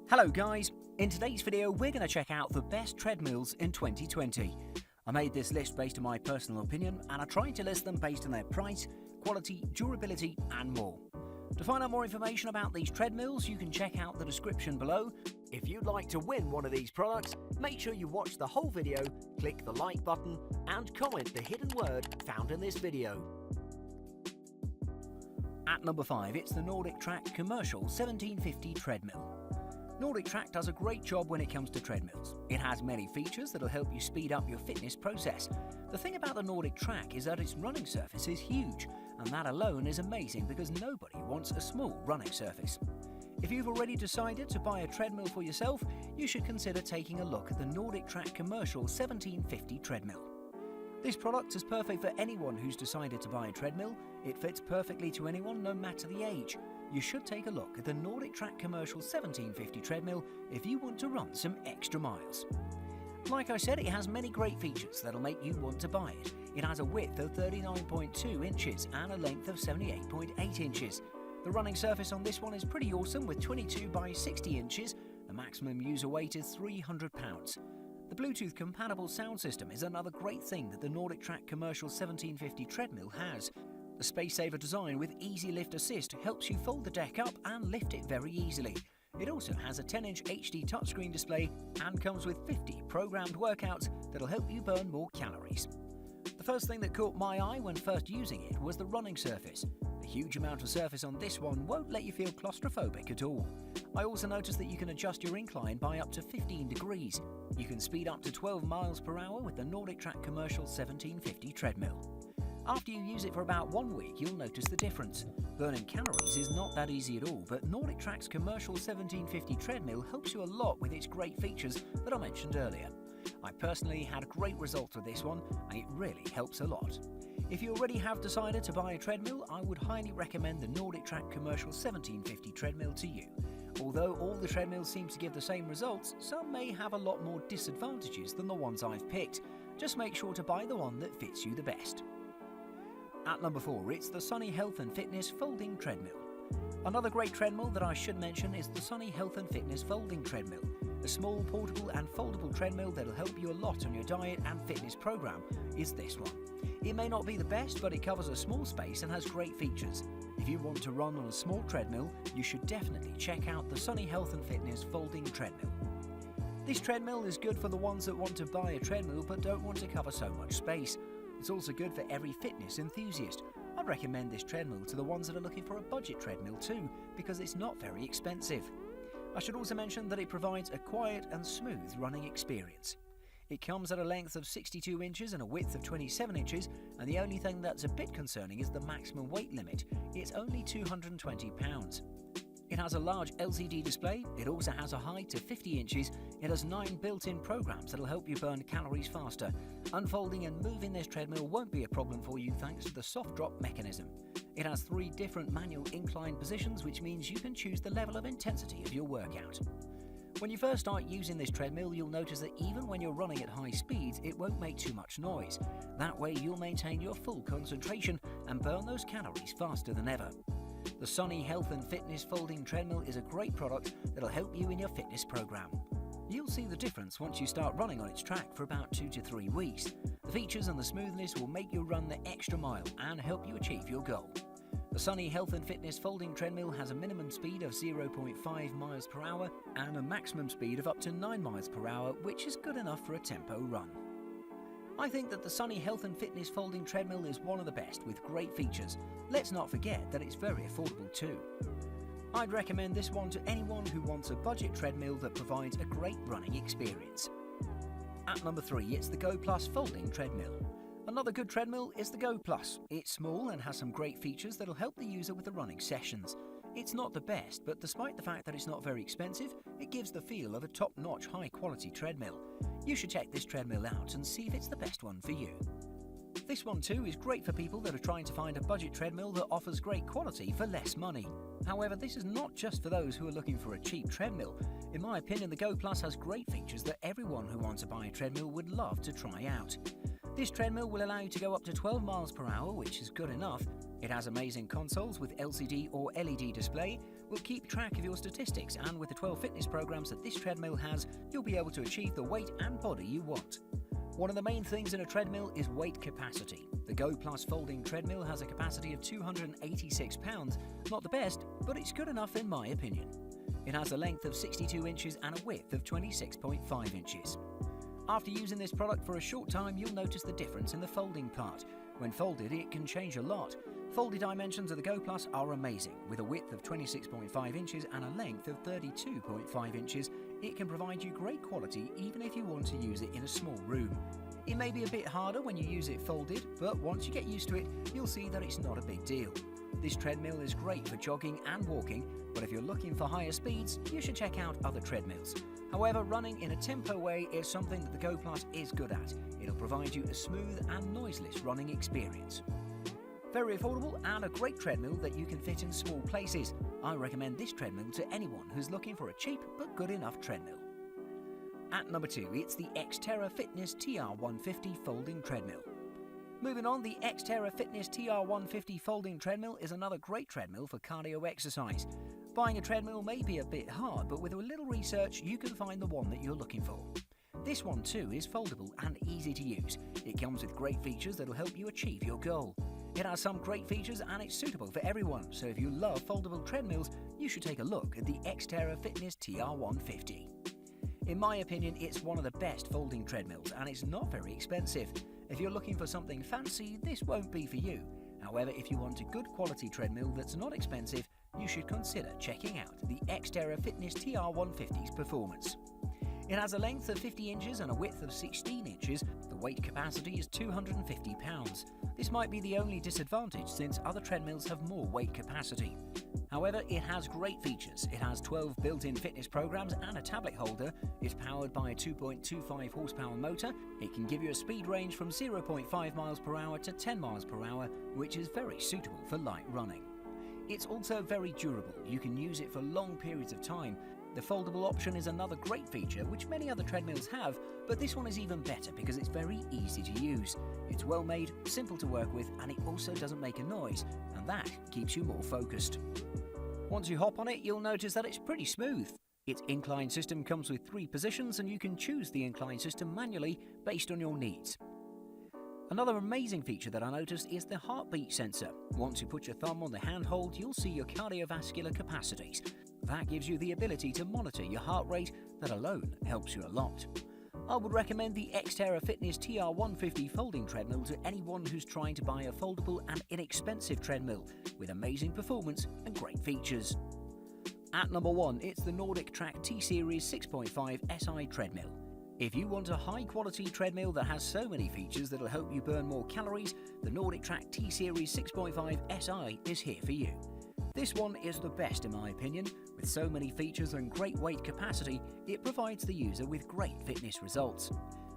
Hello guys, in today's video we're going to check out the best treadmills in 2020. I made this list based on my personal opinion and I tried to list them based on their price, quality, durability and more. To find out more information about these treadmills you can check out the description below. If you'd like to win one of these products, make sure you watch the whole video, click the like button and comment the hidden word found in this video. At number 5, it's the Nordictrack Commercial 1750 Treadmill. Nordictrack does a great job when it comes to treadmills. It has many features that'll help you speed up your fitness process. The thing about the Nordictrack is that its running surface is huge, and that alone is amazing because nobody wants a small running surface. If you've already decided to buy a treadmill for yourself, you should consider taking a look at the Nordictrack Commercial 1750 Treadmill. This product is perfect for anyone who's decided to buy a treadmill. It fits perfectly to anyone no matter the age. You should take a look at the Nordictrack Commercial 1750 Treadmill if you want to run some extra miles. Like I said, it has many great features that'll make you want to buy it. It has a width of 39.2 inches and a length of 78.8 inches. The running surface on this one is pretty awesome with 22 by 60 inches. The maximum user weight is 300 pounds. The Bluetooth compatible sound system is another great thing that the Nordictrack Commercial 1750 Treadmill has. The space-saver design with Easy Lift Assist helps you fold the deck up and lift it very easily. It also has a 10-inch HD touchscreen display and comes with 50 programmed workouts that'll help you burn more calories. The first thing that caught my eye when first using it was the running surface. The huge amount of surface on this one won't let you feel claustrophobic at all. I also noticed that you can adjust your incline by up to 15 degrees. You can speed up to 12 miles per hour with the Nordictrack Commercial 1750 Treadmill. After you use it for about 1 week, you'll notice the difference. Burning calories is not that easy at all, but Nordictrack's Commercial 1750 Treadmill helps you a lot with its great features that I mentioned earlier. I personally had great results with this one, and it really helps a lot. If you already have decided to buy a treadmill, I would highly recommend the Nordictrack Commercial 1750 Treadmill to you. Although all the treadmills seem to give the same results, some may have a lot more disadvantages than the ones I've picked. Just make sure to buy the one that fits you the best. At number 4, it's the Sunny Health and Fitness Folding Treadmill. Another great treadmill that I should mention is the Sunny Health and Fitness Folding Treadmill. A small, portable and foldable treadmill that'll help you a lot on your diet and fitness program is this one. It may not be the best, but it covers a small space and has great features. If you want to run on a small treadmill, you should definitely check out the Sunny Health and Fitness Folding Treadmill. This treadmill is good for the ones that want to buy a treadmill but don't want to cover so much space. It's also good for every fitness enthusiast. I'd recommend this treadmill to the ones that are looking for a budget treadmill too, because it's not very expensive. I should also mention that it provides a quiet and smooth running experience. It comes at a length of 62 inches and a width of 27 inches, and the only thing that's a bit concerning is the maximum weight limit. It's only 220 pounds. It has a large LCD display, it also has a height of 50 inches, it has 9 built-in programs that'll help you burn calories faster. Unfolding and moving this treadmill won't be a problem for you thanks to the soft drop mechanism. It has 3 different manual incline positions, which means you can choose the level of intensity of your workout. When you first start using this treadmill, you'll notice that even when you're running at high speeds, it won't make too much noise. That way you'll maintain your full concentration and burn those calories faster than ever. The Sunny Health and Fitness Folding Treadmill is a great product that'll help you in your fitness program. You'll see the difference once you start running on its track for about 2 to 3 weeks. The features and the smoothness will make you run the extra mile and help you achieve your goal. The Sunny Health and Fitness Folding Treadmill has a minimum speed of 0.5 miles per hour and a maximum speed of up to 9 miles per hour, which is good enough for a tempo run. I think that the Sunny Health and Fitness Folding Treadmill is one of the best with great features. Let's not forget that it's very affordable too. I'd recommend this one to anyone who wants a budget treadmill that provides a great running experience. At number 3, it's the Goplus Folding Treadmill. Another good treadmill is the Goplus. It's small and has some great features that'll help the user with the running sessions. It's not the best, but despite the fact that it's not very expensive, it gives the feel of a top-notch, high-quality treadmill. You should check this treadmill out and see if it's the best one for you. This one too is great for people that are trying to find a budget treadmill that offers great quality for less money. However, this is not just for those who are looking for a cheap treadmill. In my opinion, the Goplus has great features that everyone who wants to buy a treadmill would love to try out. This treadmill will allow you to go up to 12 miles per hour, which is good enough, It has amazing consoles with LCD or LED display, will keep track of your statistics, and with the 12 fitness programs that this treadmill has, you'll be able to achieve the weight and body you want. One of the main things in a treadmill is weight capacity. The Goplus Folding Treadmill has a capacity of 286 pounds. Not the best, but it's good enough in my opinion. It has a length of 62 inches and a width of 26.5 inches. After using this product for a short time, you'll notice the difference in the folding part. When folded, it can change a lot. Folded dimensions of the Goplus are amazing. With a width of 26.5 inches and a length of 32.5 inches, it can provide you great quality even if you want to use it in a small room. It may be a bit harder when you use it folded, but once you get used to it, you'll see that it's not a big deal. This treadmill is great for jogging and walking, but if you're looking for higher speeds, you should check out other treadmills. However, running in a tempo way is something that the Goplus is good at. It'll provide you a smooth and noiseless running experience. Very affordable and a great treadmill that you can fit in small places. I recommend this treadmill to anyone who's looking for a cheap but good enough treadmill. At number 2, it's the Xterra Fitness TR150 Folding Treadmill. Moving on, the Xterra Fitness TR150 Folding Treadmill is another great treadmill for cardio exercise. Buying a treadmill may be a bit hard, but with a little research you can find the one that you're looking for. This one too is foldable and easy to use. It comes with great features that'll help you achieve your goal. It has some great features and it's suitable for everyone, so if you love foldable treadmills, you should take a look at the Xterra Fitness TR150. In my opinion, it's one of the best folding treadmills and it's not very expensive. If you're looking for something fancy, this won't be for you. However, if you want a good quality treadmill that's not expensive, you should consider checking out the Xterra Fitness TR150's performance. It has a length of 50 inches and a width of 16 inches. The weight capacity is 250 pounds. This might be the only disadvantage since other treadmills have more weight capacity. However, it has great features. It has 12 built-in fitness programs and a tablet holder. It's powered by a 2.25 horsepower motor. It can give you a speed range from 0.5 miles per hour to 10 miles per hour, which is very suitable for light running. It's also very durable. You can use it for long periods of time. The foldable option is another great feature which many other treadmills have, but this one is even better because it's very easy to use. It's well made, simple to work with, and it also doesn't make a noise, and that keeps you more focused. Once you hop on it, you'll notice that it's pretty smooth. Its incline system comes with 3 positions and you can choose the incline system manually based on your needs. Another amazing feature that I noticed is the heartbeat sensor. Once you put your thumb on the handhold, you'll see your cardiovascular capacities. That gives you the ability to monitor your heart rate. That alone helps you a lot. I would recommend the Xterra Fitness TR150 Folding Treadmill to anyone who's trying to buy a foldable and inexpensive treadmill with amazing performance and great features. At number 1, it's the Nordictrack T-Series 6.5 SI Treadmill. If you want a high-quality treadmill that has so many features that'll help you burn more calories, the Nordictrack T-Series 6.5 SI is here for you. This one is the best in my opinion. With so many features and great weight capacity, it provides the user with great fitness results.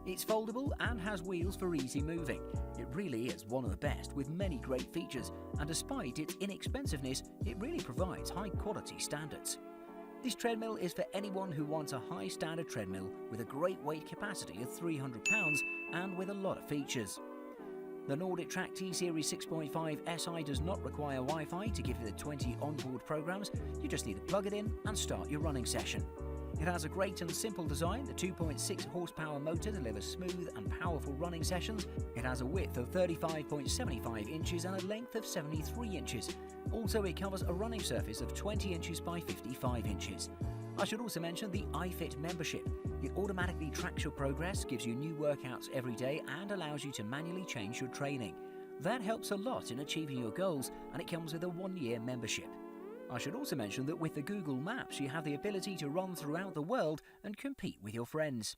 It's foldable and has wheels for easy moving. It really is one of the best with many great features, and despite its inexpensiveness, it really provides high-quality standards. This treadmill is for anyone who wants a high-standard treadmill with a great weight capacity of 300 pounds and with a lot of features. The Nordictrack T-Series 6.5 SI does not require Wi-Fi to give you the 20 onboard programs. You just need to plug it in and start your running session. It has a great and simple design. The 2.6 horsepower motor delivers smooth and powerful running sessions. It has a width of 35.75 inches and a length of 73 inches. Also, it covers a running surface of 20 inches by 55 inches. I should also mention the iFit membership. It automatically tracks your progress, gives you new workouts every day, and allows you to manually change your training. That helps a lot in achieving your goals, and it comes with a 1-year membership. I should also mention that with the Google Maps, you have the ability to run throughout the world and compete with your friends.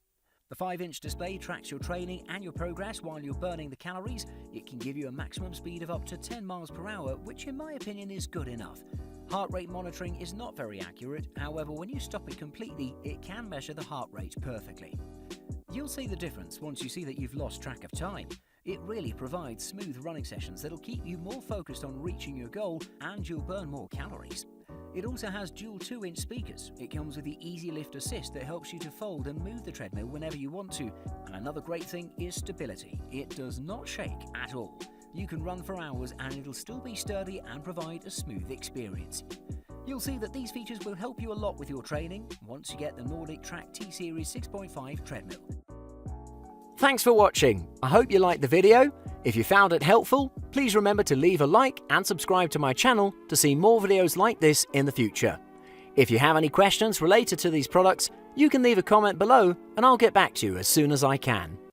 The 5-inch display tracks your training and your progress while you're burning the calories. It can give you a maximum speed of up to 10 miles per hour, which in my opinion is good enough. Heart rate monitoring is not very accurate, however when you stop it completely, it can measure the heart rate perfectly. You'll see the difference once you see that you've lost track of time. It really provides smooth running sessions that'll keep you more focused on reaching your goal and you'll burn more calories. It also has dual 2-inch speakers. It comes with the Easy Lift Assist that helps you to fold and move the treadmill whenever you want to. And another great thing is stability. It does not shake at all. You can run for hours and it'll still be sturdy and provide a smooth experience. You'll see that these features will help you a lot with your training once you get the Nordictrack T-Series 6.5 treadmill. Thanks for watching. I hope you liked the video. If you found it helpful, please remember to leave a like and subscribe to my channel to see more videos like this in the future. If you have any questions related to these products, you can leave a comment below and I'll get back to you as soon as I can.